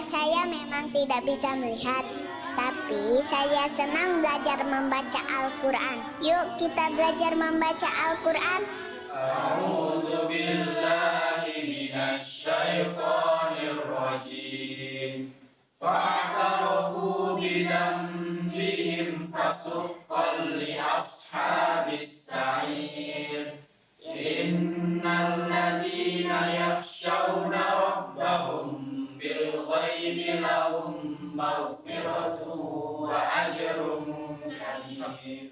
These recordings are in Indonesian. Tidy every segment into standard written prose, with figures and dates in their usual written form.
saya memang tidak bisa melihat, tapi saya senang belajar membaca Al-Quran. Yuk kita belajar membaca Al-Quran. A'udzu billahi minasy syaithanir rajim. Fa'tarafu bidzambihim fasuqqan li ashabis sa'ir. Innal ladzina yakhshawna rabbahum bil ghaibi lahum maghfiratun wa ajrun kabir.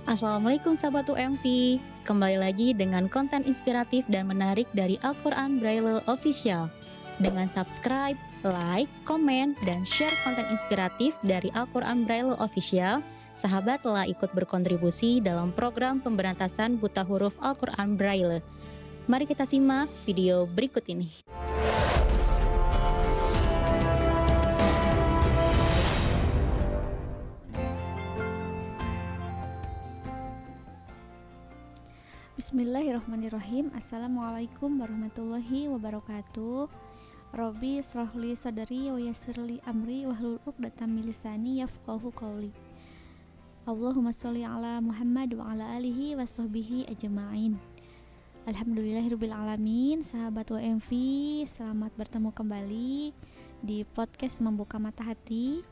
Assalamualaikum sahabat UMV, kembali lagi dengan konten inspiratif dan menarik dari Al-Quran Braille Official. Dengan subscribe, like, komen, dan share konten inspiratif dari Al-Quran Braille Official, sahabat telah ikut berkontribusi dalam program pemberantasan buta huruf Al-Quran Braille. Mari kita simak video berikut ini. Bismillahirrahmanirrahim. Assalamualaikum warahmatullahi wabarakatuh. Robbi shrahli sadri wa yassirli amri wahlul 'uqdatam min lisani yafqahu qawli. Allahumma sholli ala Muhammad wa ala alihi washabbihi ajma'in. Alhamdulillahirabbil alamin. Sahabat WMV, selamat bertemu kembali di podcast Membuka Mata Hati,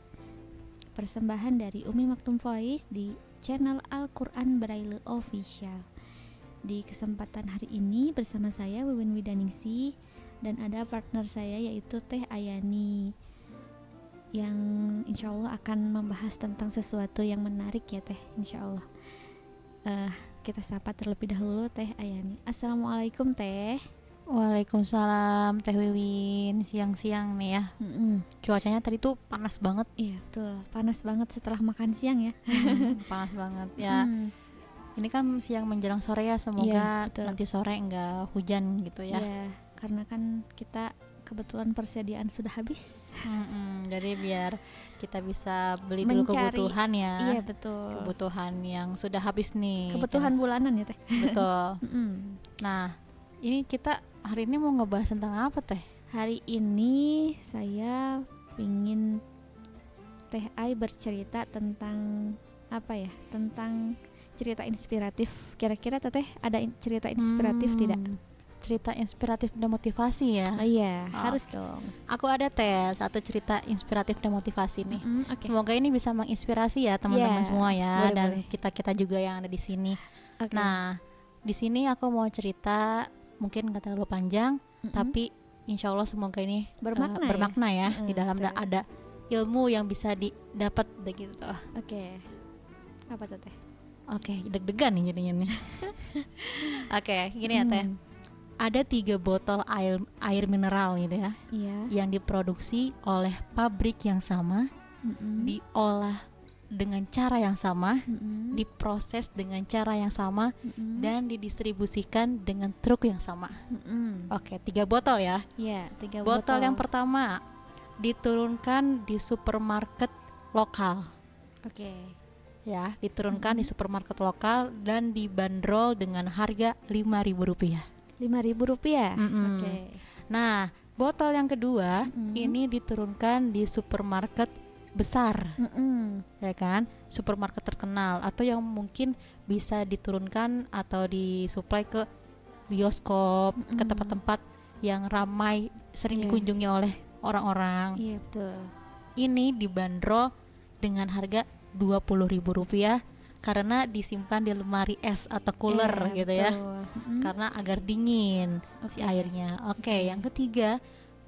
persembahan dari Umi Maktum Voice di channel Al-Quran Braille Official. Di kesempatan hari ini bersama saya Wiwin Widaningsih dan ada partner saya yaitu Teh Ayani yang insya Allah akan membahas tentang sesuatu yang menarik ya Teh, insya Allah. Kita sapa terlebih dahulu Teh Ayani. Assalamualaikum Teh. Waalaikumsalam Teh Wiwin. Siang-siang nih ya. Cuacanya tadi tuh panas banget. Iya betul, panas banget setelah makan siang ya. Panas banget ya. Ini kan siang menjelang sore ya, semoga nanti sore enggak hujan gitu ya. Iya, karena kan kita kebetulan persediaan sudah habis. Jadi biar kita bisa beli dulu kebutuhan ya. Iya betul. Kebutuhan yang sudah habis nih. Kebutuhan bulanan ya Teh. Betul. Nah, ini kita hari ini mau ngebahas tentang apa Teh? Hari ini saya ingin Teh Ai bercerita tentang apa ya? Tentang cerita inspiratif. Kira-kira Teteh ada cerita inspiratif tidak? Cerita inspiratif dan motivasi ya. Oh iya, harus dong. Aku ada Teh satu cerita inspiratif dan motivasi nih. Okay. Semoga ini bisa menginspirasi ya teman-teman semua ya, dan boleh. kita juga yang ada di sini. Okay. Nah, di sini aku mau cerita mungkin nggak terlalu panjang, tapi insya Allah semoga ini bermakna ya. Di dalam ada ilmu yang bisa didapat begitu. Oke. Apa tuh Teh? Oke, deg-degan nih jadinya nih. Oke, gini ya Teh. Ada 3 botol air mineral gitu ya, yang diproduksi oleh pabrik yang sama, diolah dengan cara yang sama, diproses dengan cara yang sama, dan didistribusikan dengan truk yang sama. Oke, 3 botol ya. Iya, 3 botol. Yang pertama diturunkan di supermarket lokal. Oke. Ya, diturunkan di supermarket lokal dan dibanderol dengan harga Rp5.000. Rp5.000. Oke. Nah, botol yang kedua ini diturunkan di supermarket besar, ya kan? Supermarket terkenal atau yang mungkin bisa diturunkan atau disuplai ke bioskop, ke tempat-tempat yang ramai sering dikunjungi oleh orang-orang. Iya betul. Ini dibanderol dengan harga Rp20.000 karena disimpan di lemari es atau cooler gitu ya. Karena agar dingin si airnya. Oke, yang ketiga,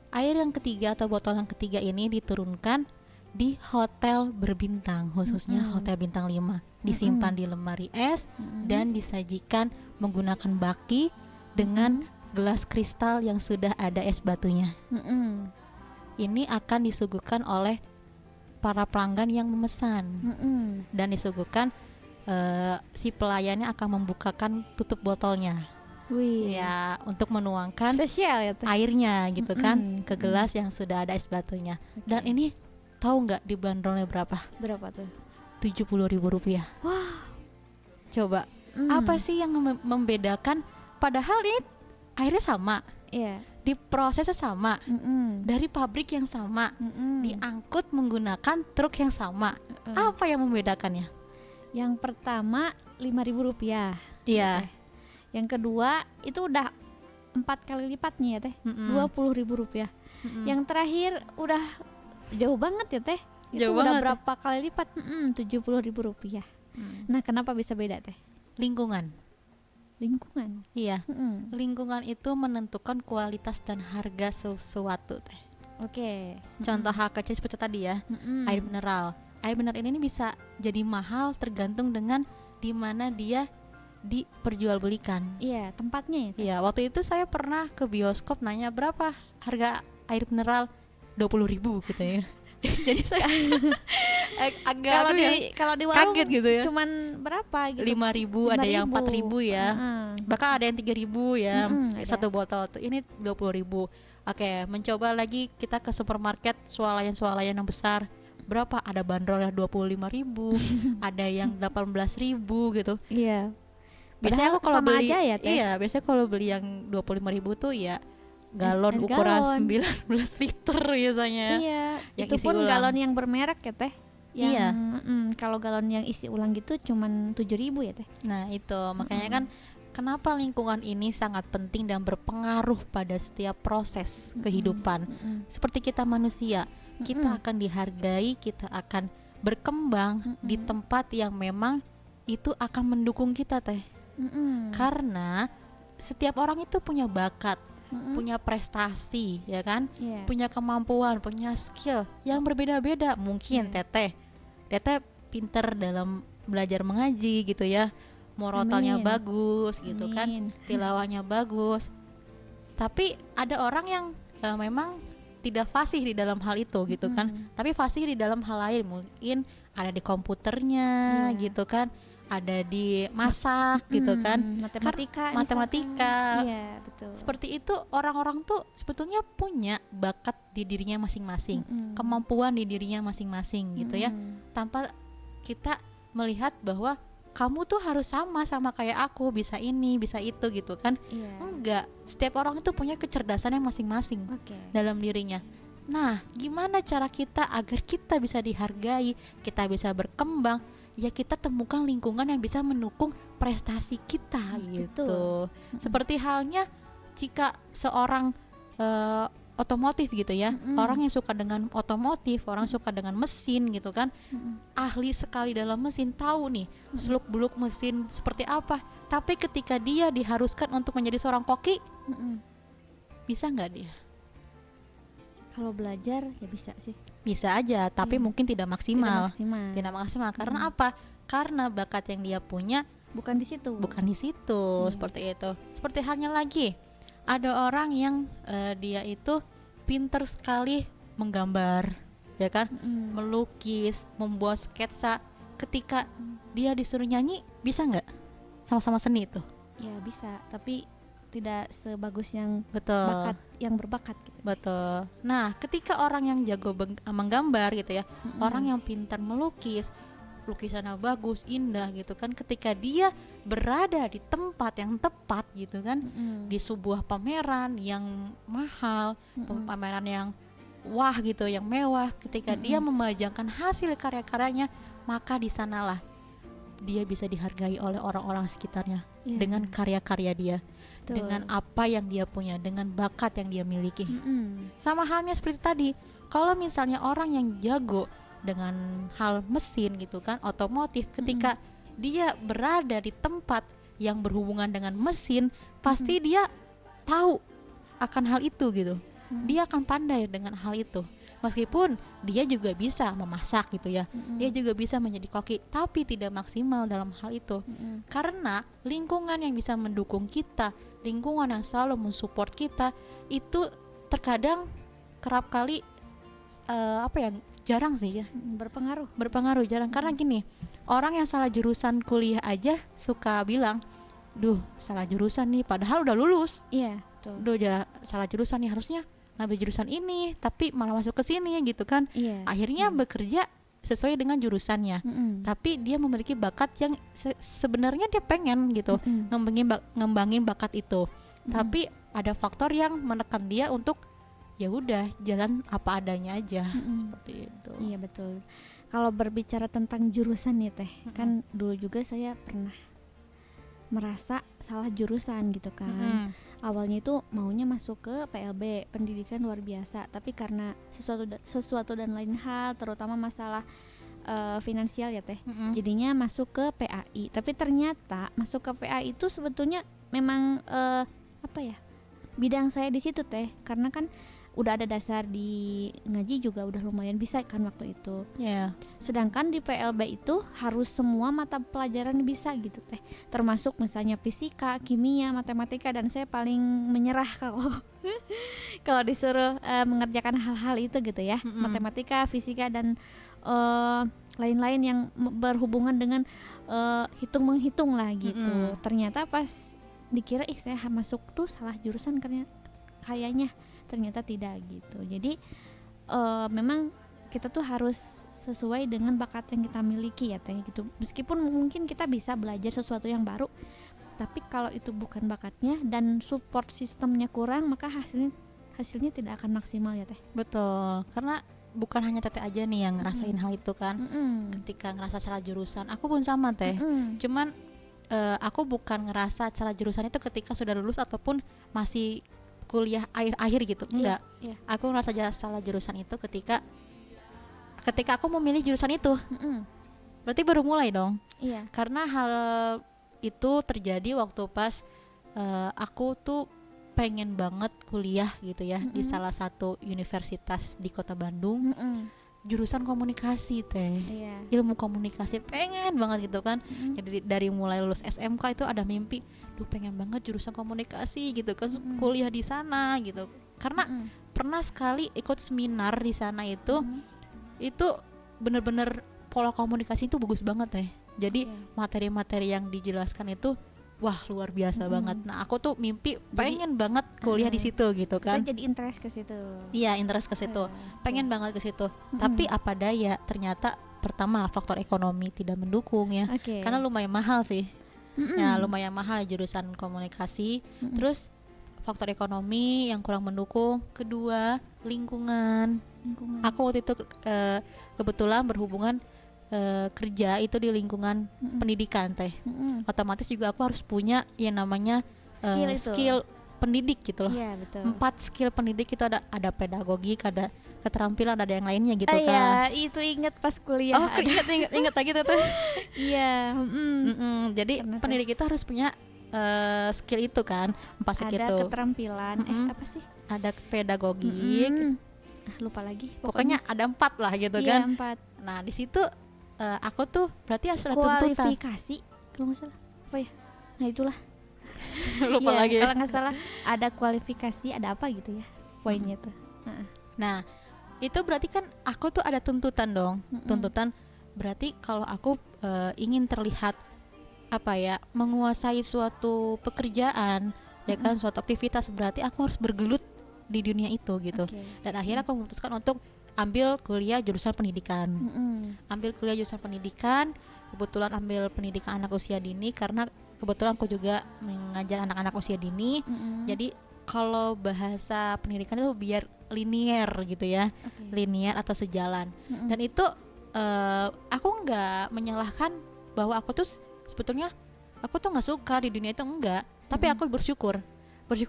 air yang ketiga atau botol yang ketiga ini diturunkan di hotel berbintang, khususnya hotel bintang 5. Disimpan di lemari es dan disajikan menggunakan baki dengan gelas kristal yang sudah ada es batunya. Ini akan disuguhkan oleh para pelanggan yang memesan dan disuguhkan si pelayannya akan membukakan tutup botolnya. Ya, untuk menuangkan spesial ya airnya gitu kan ke gelas yang sudah ada es batunya. Dan ini tahu nggak dibanderolnya berapa? Berapa tuh? Rp70.000. Wah. Coba apa sih yang membedakan? Padahal ini airnya sama. Iya. diprosesnya sama, dari pabrik yang sama, diangkut menggunakan truk yang sama. Apa yang membedakannya? Yang pertama Rp5.000. Iya. Yang kedua itu udah 4 kali lipatnya ya teh, Rp20.000. Yang terakhir udah jauh banget ya teh, itu Jauh udah banget, berapa kali lipat? Rp70.000. Nah, kenapa bisa beda teh? Lingkungan. Lingkungan. Iya. Lingkungan itu menentukan kualitas dan harga sesuatu teh. Oke. Contoh hal kecil seperti tadi ya, air mineral. Air mineral ini bisa jadi mahal tergantung dengan di mana dia diperjualbelikan. Iya, tempatnya ya teh. Iya, waktu itu saya pernah ke bioskop nanya berapa harga air mineral, 20.000 gitu ya. Jadi saya agak Kalau di warung kaget gitu ya. cuman berapa gitu? 5.000, ada yang 4.000 ya. Bahkan ada yang 3.000 ya. Ada. Satu botol tuh ini 20.000. Oke, mencoba lagi kita ke supermarket, swalayan yang besar. Berapa? Ada bandrolnya 25.000, ada yang 18.000 gitu. Iya. Biasanya aku kalau sama beli aja ya, teh? iya, biasanya kalau beli yang 25.000 tuh ya galon ukuran 19 liter biasanya. Iya, Yang itu isi pun ulang. galon yang bermerek ya teh. Yang, Iya. Kalau galon yang isi ulang gitu cuman 7.000 ya teh. Nah itu makanya kan kenapa lingkungan ini sangat penting dan berpengaruh pada setiap proses kehidupan. Seperti kita manusia, kita akan dihargai, kita akan berkembang di tempat yang memang itu akan mendukung kita teh. Karena setiap orang itu punya bakat, punya prestasi, ya kan? Iya. Punya kemampuan, punya skill yang berbeda-beda. Mungkin Teteh pinter dalam belajar mengaji gitu ya, morotalnya Amin. bagus gitu kan, Amin. tilawahnya bagus. Tapi ada orang yang memang tidak fasih di dalam hal itu gitu kan, tapi fasih di dalam hal lain, mungkin ada di komputernya gitu kan, ada di masak gitu kan, Matematika. matematika. misalkan. Iya, betul. Seperti itu orang-orang tuh sebetulnya punya bakat di dirinya masing-masing, kemampuan di dirinya masing-masing gitu ya, tanpa kita melihat bahwa kamu tuh harus sama kayak aku, bisa ini, bisa itu gitu kan. Iya. Enggak, setiap orang itu punya kecerdasannya masing-masing Oke. dalam dirinya. Nah, gimana cara kita agar kita bisa dihargai, kita bisa berkembang? Ya kita temukan lingkungan yang bisa mendukung prestasi kita gitu. Seperti halnya jika seorang otomotif gitu ya, orang yang suka dengan otomotif, orang suka dengan mesin gitu kan, ahli sekali dalam mesin, tahu nih seluk-beluk mesin seperti apa. Tapi ketika dia diharuskan untuk menjadi seorang koki, bisa nggak dia? Kalau belajar ya bisa sih. Bisa aja, tapi mungkin tidak maksimal. Tidak maksimal karena apa? Karena bakat yang dia punya Bukan di situ. bukan di situ. Seperti itu. Seperti halnya lagi, ada orang yang dia itu pinter sekali menggambar, ya kan, melukis, membuat sketsa. Ketika dia disuruh nyanyi, bisa nggak? Sama-sama seni itu. Ya bisa, tapi tidak sebagus yang Betul. berbakat gitu. Betul. Nah, ketika orang yang jago menggambar gitu ya, orang yang pintar melukis, lukisannya bagus, indah gitu kan, ketika dia berada di tempat yang tepat gitu kan, di sebuah pameran yang mahal, pameran yang wah gitu, yang mewah, ketika dia memajangkan hasil karya-karyanya, maka di sanalah dia bisa dihargai oleh orang-orang sekitarnya dengan karya-karya dia. Dengan apa yang dia punya, dengan bakat yang dia miliki. Sama halnya seperti tadi, kalau misalnya orang yang jago dengan hal mesin gitu kan, otomotif, ketika dia berada di tempat yang berhubungan dengan mesin, pasti dia tahu akan hal itu gitu. Dia akan pandai dengan hal itu. Meskipun dia juga bisa memasak gitu ya, dia juga bisa menjadi koki, tapi tidak maksimal dalam hal itu. Karena lingkungan yang bisa mendukung kita, lingkungan yang selalu mensupport kita, itu terkadang kerap kali jarang sih ya, berpengaruh jarang. Karena gini, orang yang salah jurusan kuliah aja suka bilang, duh salah jurusan nih, padahal udah lulus. Iya, betul. Duh salah jurusan nih, harusnya ngambil jurusan ini tapi malah masuk ke sini gitu kan. Akhirnya bekerja sesuai dengan jurusannya, tapi dia memiliki bakat yang sebenarnya dia pengen gitu, ngembangin bakat itu, tapi ada faktor yang menekan dia untuk ya udah jalan apa adanya aja seperti itu. Iya betul. Kalau berbicara tentang jurusan nih Teh, kan dulu juga saya pernah merasa salah jurusan gitu kan. Awalnya itu maunya masuk ke PLB, pendidikan luar biasa, tapi karena sesuatu dan lain hal, terutama masalah finansial ya Teh, jadinya masuk ke PAI. Tapi ternyata masuk ke PAI itu sebetulnya memang bidang saya di situ Teh, karena kan udah ada dasar di ngaji juga udah lumayan bisa kan waktu itu. Sedangkan di PLB itu harus semua mata pelajaran bisa gitu Teh, termasuk misalnya fisika, kimia, matematika, dan saya paling menyerah kalau disuruh mengerjakan hal-hal itu gitu ya, matematika, fisika, dan lain-lain yang berhubungan dengan hitung-menghitung lah gitu. Ternyata pas dikira saya masuk tuh salah jurusan kayaknya ternyata tidak gitu. Jadi memang kita tuh harus sesuai dengan bakat yang kita miliki ya Teh gitu. Meskipun mungkin kita bisa belajar sesuatu yang baru, tapi kalau itu bukan bakatnya dan support sistemnya kurang, maka hasilnya tidak akan maksimal ya Teh. Betul, karena bukan hanya Teteh aja nih yang ngerasain hal itu kan. Ketika ngerasa salah jurusan, aku pun sama Teh. Cuman aku bukan ngerasa salah jurusan itu ketika sudah lulus ataupun masih kuliah akhir-akhir gitu, enggak. Aku ngerasa salah jurusan itu ketika aku memilih jurusan itu. Berarti baru mulai dong. Karena hal itu terjadi waktu pas aku tuh pengen banget kuliah gitu ya di salah satu universitas di Kota Bandung. Jurusan komunikasi Teh, ilmu komunikasi, pengen banget gitu kan. Jadi dari mulai lulus SMK itu ada mimpi, pengen banget jurusan komunikasi gitu kan, kuliah di sana gitu. Karena pernah sekali ikut seminar di sana itu bener-bener pola komunikasi itu bagus banget Teh. Jadi materi-materi yang dijelaskan itu wah luar biasa banget. Nah aku tuh mimpi pengen banget kuliah di situ gitu kan. Kita jadi interest ke situ. Iya, interest ke situ. Pengen banget ke situ. Tapi apa daya, ternyata pertama faktor ekonomi tidak mendukung ya. Karena lumayan mahal sih. Ya lumayan mahal jurusan komunikasi. Terus faktor ekonomi yang kurang mendukung. Kedua, lingkungan. Aku waktu itu kebetulan berhubungan kerja itu di lingkungan pendidikan Teh. Otomatis juga aku harus punya yang namanya skill pendidik gitu loh. 4 skill pendidik itu ada pedagogik, ada keterampilan, ada yang lainnya gitu kan. Iya, itu inget pas kuliah. Oh, inget lagi tuh. Iya. Jadi pendidik itu harus punya skill itu kan, 4 skill itu. Ada keterampilan, apa sih? Ada pedagogik. Lupa lagi. Pokoknya ada 4 lah gitu kan. 4. Nah di situ aku tuh berarti harus ada tuntutan. Kualifikasi kalau nggak salah. Apa ya? Nah itulah. Lupa lagi. Kalau nggak salah ada kualifikasi, ada apa gitu ya poinnya tuh. Nah itu berarti kan aku tuh ada tuntutan dong. Tuntutan berarti kalau aku ingin terlihat menguasai suatu pekerjaan ya kan, suatu aktivitas, berarti aku harus bergelut di dunia itu gitu. Dan akhirnya aku memutuskan untuk ambil kuliah jurusan pendidikan. Kebetulan ambil pendidikan anak usia dini karena kebetulan aku juga mengajar anak-anak usia dini. Jadi kalau bahasa pendidikan itu biar linier gitu ya, linier atau sejalan. Dan itu aku nggak menyalahkan bahwa aku tuh sebetulnya aku tuh nggak suka di dunia itu, enggak. Tapi aku bersyukur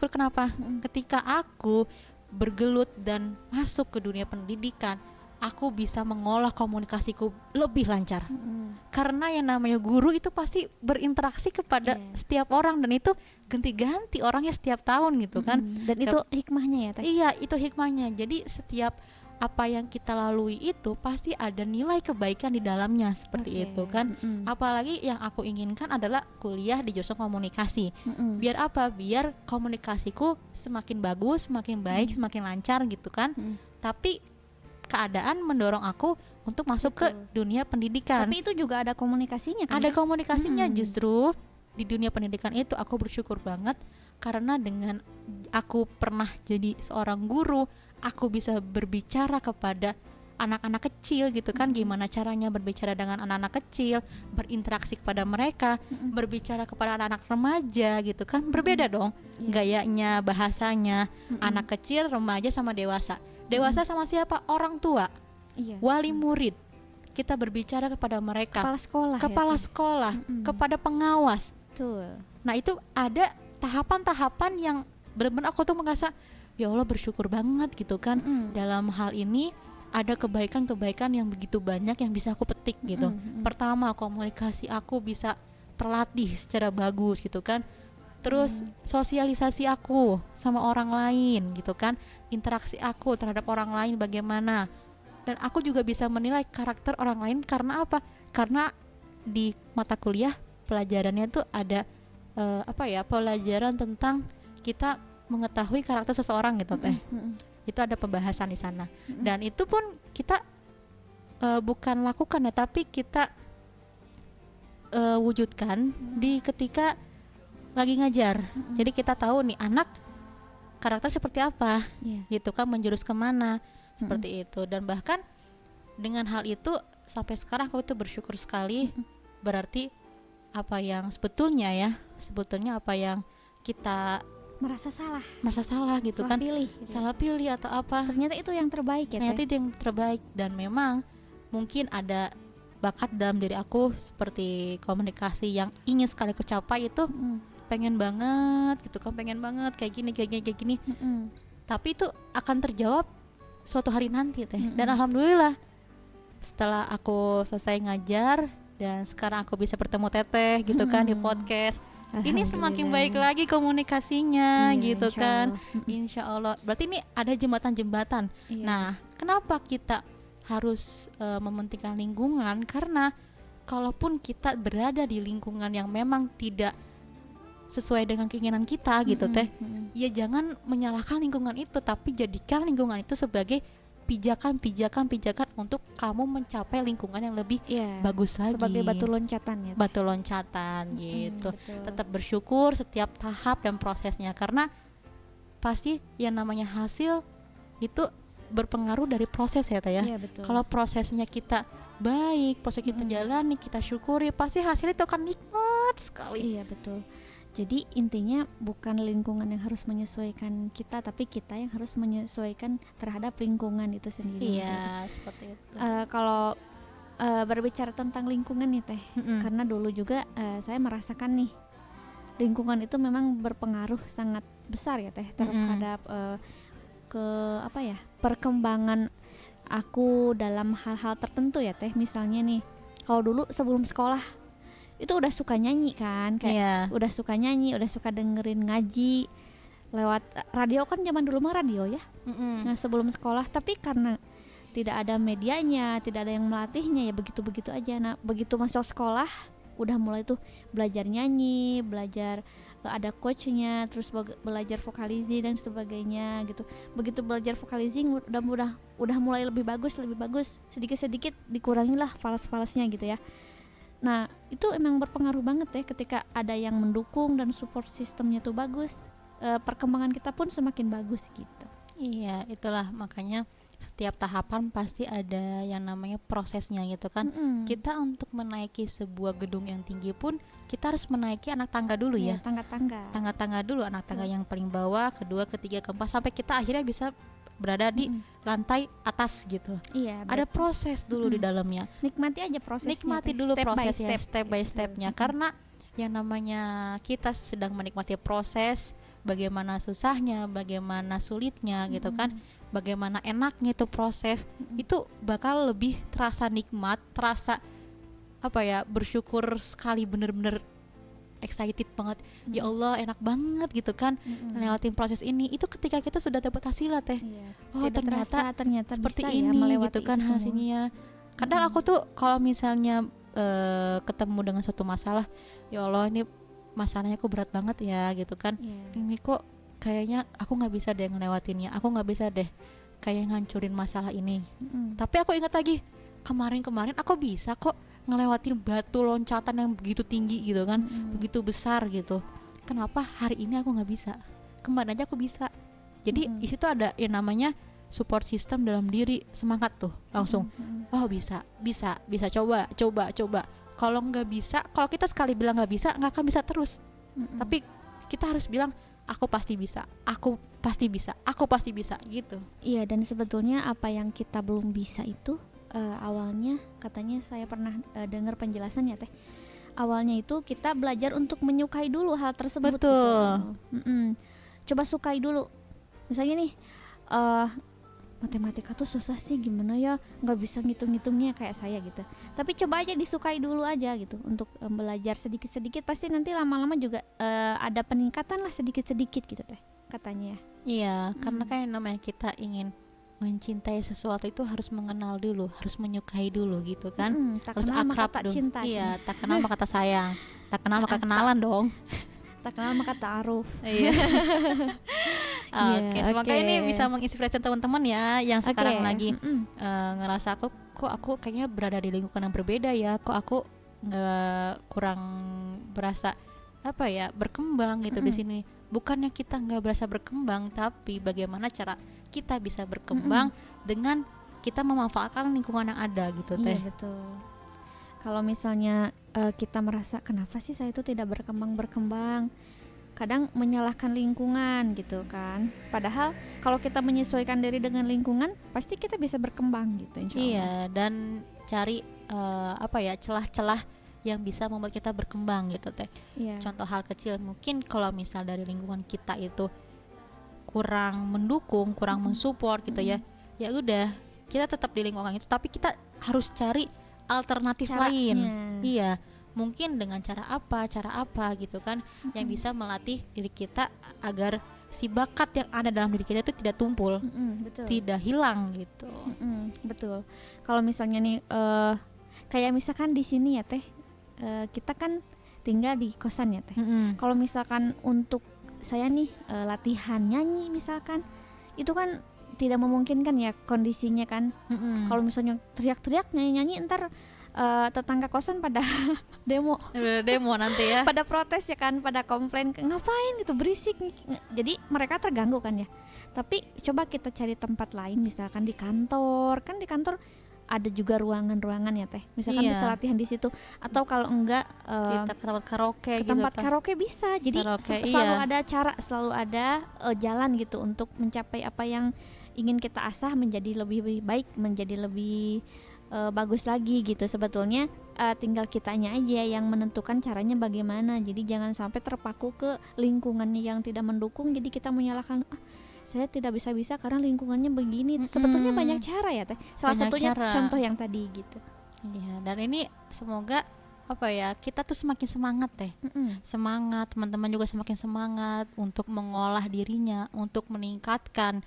kenapa? Ketika aku bergelut dan masuk ke dunia pendidikan, aku bisa mengolah komunikasiku lebih lancar. Karena yang namanya guru itu pasti berinteraksi kepada setiap orang, dan itu ganti-ganti orangnya setiap tahun gitu kan. Dan itu hikmahnya ya Teh? Iya, itu hikmahnya. Jadi setiap apa yang kita lalui itu pasti ada nilai kebaikan di dalamnya seperti itu kan. Apalagi yang aku inginkan adalah kuliah di jurusan komunikasi. Biar apa? Biar komunikasiku semakin bagus, semakin baik, semakin lancar gitu kan. Tapi keadaan mendorong aku untuk masuk ke dunia pendidikan. Tapi itu juga ada komunikasinya kan? Ada komunikasinya. Justru di dunia pendidikan itu aku bersyukur banget karena dengan aku pernah jadi seorang guru, aku bisa berbicara kepada anak-anak kecil gitu kan, gimana caranya berbicara dengan anak-anak kecil, berinteraksi kepada mereka, berbicara kepada anak-anak remaja gitu kan, berbeda dong gayanya, bahasanya. Anak kecil, remaja sama dewasa. Dewasa sama siapa? Orang tua, wali murid. Kita berbicara kepada mereka, kepala sekolah, kepada pengawas. Betul. Nah itu ada tahapan-tahapan yang benar-benar aku tuh merasa ya Allah bersyukur banget gitu kan. Dalam hal ini ada kebaikan-kebaikan yang begitu banyak yang bisa aku petik gitu. Pertama, komunikasi aku bisa terlatih secara bagus gitu kan. Terus sosialisasi aku sama orang lain gitu kan, interaksi aku terhadap orang lain bagaimana. Dan aku juga bisa menilai karakter orang lain karena apa? Karena di mata kuliah pelajarannya tuh ada pelajaran tentang kita mengetahui karakter seseorang gitu teh. Itu ada pembahasan di sana. Dan itu pun kita bukan lakukan ya, tapi kita wujudkan di ketika lagi ngajar. Jadi kita tahu nih anak karakter seperti apa, gitu kan, menjurus kemana, seperti itu. Dan bahkan dengan hal itu sampai sekarang aku tuh bersyukur sekali. Berarti apa yang sebetulnya apa yang kita merasa salah gitu salah kan, pilih, gitu. salah pilih atau apa, ternyata itu yang terbaik ya, ternyata itu yang terbaik. Dan memang mungkin ada bakat dalam diri aku seperti komunikasi yang ingin sekali aku capai itu, pengen banget gitu kan, pengen banget kayak gini. Tapi itu akan terjawab suatu hari nanti teh. Dan alhamdulillah setelah aku selesai ngajar dan sekarang aku bisa bertemu teteh gitu kan di podcast. Ini semakin baik lagi komunikasinya gitu kan. Insya Allah. Berarti ini ada jembatan-jembatan. Nah, kenapa kita harus mementingkan lingkungan? Karena kalaupun kita berada di lingkungan yang memang tidak sesuai dengan keinginan kita gitu teh, ya jangan menyalahkan lingkungan itu, tapi jadikan lingkungan itu sebagai pijakan untuk kamu mencapai lingkungan yang lebih bagus lagi, sebagai batu loncatan ya, batu loncatan gitu. Tetap bersyukur setiap tahap dan prosesnya, karena pasti yang namanya hasil itu berpengaruh dari proses ya teh ya. Kalau prosesnya kita baik, proses kita jalani, kita syukuri, pasti hasilnya itu akan nikmat sekali. Iya betul. Jadi intinya bukan lingkungan yang harus menyesuaikan kita, tapi kita yang harus menyesuaikan terhadap lingkungan itu sendiri. Iya, seperti itu. Kalau berbicara tentang lingkungan nih teh, karena dulu juga saya merasakan nih lingkungan itu memang berpengaruh sangat besar ya teh terhadap perkembangan aku dalam hal-hal tertentu ya teh. Misalnya nih, kalau dulu sebelum sekolah itu udah suka nyanyi kan, kayak udah suka nyanyi, udah suka dengerin ngaji lewat radio kan, zaman dulu mah radio ya. Nah sebelum sekolah, tapi karena tidak ada medianya, tidak ada yang melatihnya, ya begitu-begitu aja. Nah begitu masuk sekolah udah mulai tuh belajar nyanyi, belajar ada coachnya, terus belajar vokalising dan sebagainya gitu. Begitu belajar vokalising udah mulai lebih bagus, sedikit-sedikit dikurangilah falas-falasnya gitu ya. Nah itu emang berpengaruh banget ya, ketika ada yang mendukung dan support sistemnya tuh bagus, perkembangan kita pun semakin bagus gitu. Iya, itulah makanya setiap tahapan pasti ada yang namanya prosesnya gitu kan. Kita untuk menaiki sebuah gedung yang tinggi pun kita harus menaiki anak tangga dulu ya. Tangga-tangga dulu, anak tangga yang paling bawah, kedua, ketiga, keempat, sampai kita akhirnya bisa berada di lantai atas gitu. Iya, ada proses dulu di dalamnya. Nikmati aja prosesnya. Nikmati dulu prosesnya, step by stepnya. Karena yang namanya kita sedang menikmati proses, bagaimana susahnya, bagaimana sulitnya gitu kan, bagaimana enaknya itu proses, itu bakal lebih terasa nikmat, terasa bersyukur sekali, bener-bener excited banget. Ya Allah, enak banget gitu kan lewatin proses ini. Itu ketika kita sudah dapat hasilnya teh. Oh, ternyata seperti ini gitu kan hasilnya. Kadang aku tuh kalau misalnya ketemu dengan suatu masalah, ya Allah ini masalahnya kok berat banget ya gitu kan. Ini kok kayaknya aku nggak bisa deh ngelewatinnya, aku nggak bisa deh kayak ngancurin masalah ini. Tapi aku ingat lagi, kemarin aku bisa kok ngelewatin batu loncatan yang begitu tinggi gitu kan, begitu besar gitu. Kenapa hari ini aku nggak bisa? Kemarin aja aku bisa. Jadi di situ ada yang namanya support system dalam diri, semangat tuh langsung. Oh bisa coba. Kalau nggak bisa, kalau kita sekali bilang nggak bisa, nggak akan bisa terus. Tapi kita harus bilang aku pasti bisa gitu. Iya, dan sebetulnya apa yang kita belum bisa itu awalnya katanya saya pernah dengar penjelasannya teh. Awalnya itu kita belajar untuk menyukai dulu hal tersebut. Betul. Gitu. Coba sukai dulu. Misalnya nih matematika tuh susah sih, gimana ya, nggak bisa ngitung-ngitungnya kayak saya gitu. Tapi coba aja disukai dulu aja gitu untuk belajar sedikit-sedikit, pasti nanti lama-lama juga ada peningkatan lah sedikit-sedikit gitu teh katanya. Iya, karena kan yang namanya kita ingin mencintai sesuatu itu harus mengenal dulu, harus menyukai dulu gitu kan. Tak Harus kenal maka akrab tak dulu. cinta. Iya, tak kenal maka tak sayang. Tak kenal maka kenalan dong. Tak kenal maka ta'aruf. Iya. Oke, Iya, semoga oke. ini bisa menginspirasi teman-teman ya yang sekarang Oke, lagi ngerasa kok aku kayaknya berada di lingkungan yang berbeda ya, kok aku nggak kurang berasa berkembang gitu di sini. Bukannya kita nggak berasa berkembang, tapi bagaimana cara kita bisa berkembang dengan kita memanfaatkan lingkungan yang ada gitu teh. Iya, betul. Kalau misalnya kita merasa kenapa sih saya itu tidak berkembang, kadang menyalahkan lingkungan gitu kan. Padahal kalau kita menyesuaikan diri dengan lingkungan, pasti kita bisa berkembang gitu insya Allah. Iya, dan cari celah-celah yang bisa membuat kita berkembang gitu teh. Iya. Contoh hal kecil, mungkin kalau misal dari lingkungan kita itu kurang mendukung, kurang mensupport gitu ya udah kita tetap di lingkungan itu, tapi kita harus cari alternatif Caranya. lain. Iya, mungkin dengan cara apa gitu kan, yang bisa melatih diri kita agar si bakat yang ada dalam diri kita itu tidak tumpul, Betul. tidak hilang gitu. Betul. Kalau misalnya nih kayak misalkan di sini ya teh, kita kan tinggal di kosan ya teh. Kalau misalkan untuk saya nih latihan nyanyi misalkan, itu kan tidak memungkinkan ya kondisinya kan. Kalau misalnya teriak-teriak nyanyi-nyanyi, ntar tetangga kosan pada demo nanti ya. pada protes ya kan, pada komplain ngapain gitu berisik nih. Jadi mereka terganggu kan ya. Tapi coba kita cari tempat lain, misalkan di kantor, kan di kantor ada juga ruangan-ruangan ya teh, misalkan Iya. bisa latihan di situ, atau kalau enggak Kita ke tempat karaoke ke gitu tempat kan. karaoke bisa. Jadi Karaoke, selalu iya. ada cara, selalu ada jalan gitu untuk mencapai apa yang ingin kita asah menjadi lebih baik, menjadi lebih bagus lagi gitu. Sebetulnya tinggal kitanya aja yang menentukan caranya bagaimana. Jadi jangan sampai terpaku ke lingkungannya yang tidak mendukung, jadi kita menyalahkan saya tidak bisa karena lingkungannya begini. Sebetulnya banyak cara ya teh. Salah Banyak satunya cara. contoh yang tadi gitu. Iya, dan ini semoga kita tuh semakin semangat teh. Semangat, teman-teman juga semakin semangat untuk mengolah dirinya, untuk meningkatkan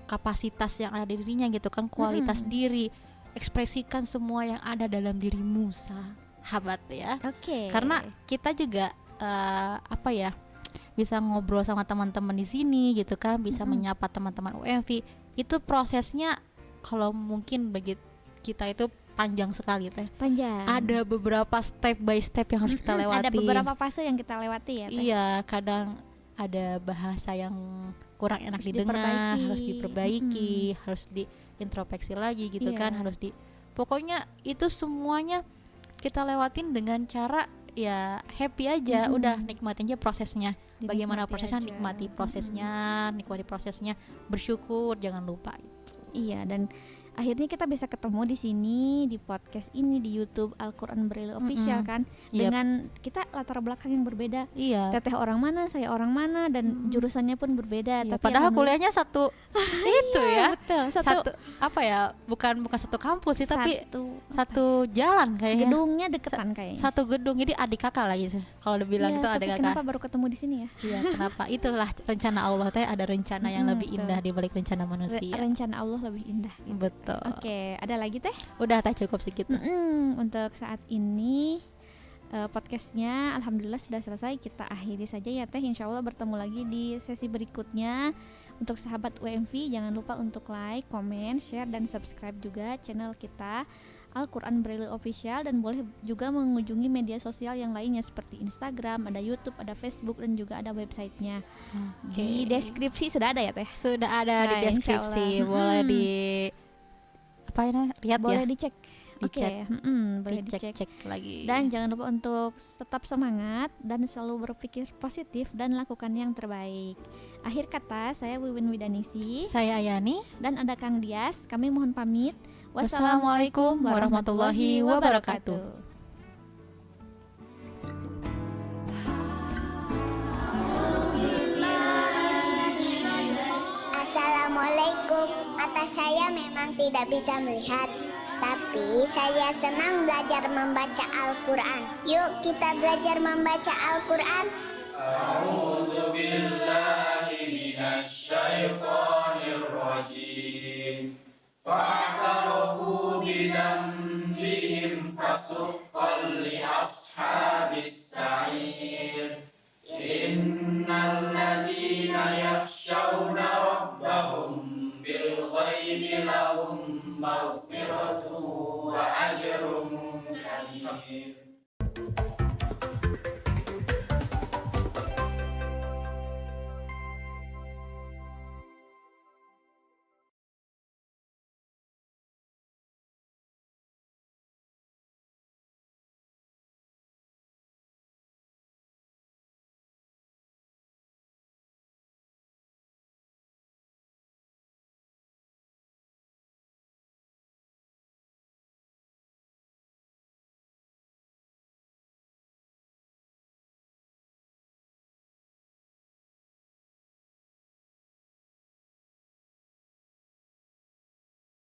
kapasitas yang ada di dirinya gitu kan, kualitas diri, ekspresikan semua yang ada dalam dirimu, sahabat ya. Oke. Karena kita juga bisa ngobrol sama teman-teman di sini gitu kan, bisa menyapa teman-teman UMV. Itu prosesnya kalau mungkin bagi kita itu panjang sekali teh. Panjang. Ada beberapa step by step yang harus kita lewati. Ada beberapa fase yang kita lewati ya teh. Iya, kadang ada bahasa yang kurang enak Harus didengar, diperbaiki. harus diperbaiki, harus diintrospeksi lagi gitu Iya. kan, pokoknya itu semuanya kita lewatin dengan cara ya happy aja, udah nikmatin aja prosesnya. Bagaimana Dinikmati prosesnya, aja. nikmati prosesnya, bersyukur, jangan lupa. Iya, dan akhirnya kita bisa ketemu di sini, di podcast ini, di YouTube Al-Quran Braille Official kan, Yep. dengan kita latar belakang yang berbeda. Iya. Teteh orang mana, saya orang mana, dan jurusannya pun berbeda. Iya, Tapi padahal alhamdulillah- kuliahnya satu itu ya. betul, Satu bukan satu kampus sih, tapi satu satu jalan kayaknya. gedungnya deketan kayaknya. Satu gedung, jadi adik kakak lagi kalau dibilang Iya, itu tapi adik kenapa kakak. baru ketemu di sini ya? Iya, kenapa? Itulah rencana Allah teh, ada rencana yang lebih betul. indah di balik rencana manusia. Rencana Allah lebih indah gitu. Betul. Oke, ada lagi teh? Udah teh cukup segitu. Untuk saat ini podcastnya alhamdulillah sudah selesai, kita akhiri saja ya teh. Insya Allah bertemu lagi di sesi berikutnya. Untuk sahabat UMV jangan lupa untuk like, comment, share, dan subscribe juga channel kita Al-Quran Braille Official, dan boleh juga mengunjungi media sosial yang lainnya seperti Instagram, ada YouTube, ada Facebook, dan juga ada websitenya. Di deskripsi sudah ada ya Teh? Sudah ada di Nah, deskripsi, insyaallah. boleh di apa ini lihat Boleh ya, dicek. Oke, dicek, boleh dicek. dicek lagi. Dan jangan lupa untuk tetap semangat dan selalu berpikir positif dan lakukan yang terbaik. Akhir kata, saya Wiwin Widanisi Saya Ayani. dan ada Kang Dias. Kami mohon pamit. Wassalamualaikum warahmatullahi wabarakatuh. Assalamualaikum. Mata saya memang tidak bisa melihat, tapi saya senang belajar membaca Al-Quran. Yuk kita belajar membaca Al-Quran. A'udzu billahi minasy syaithanir rajim.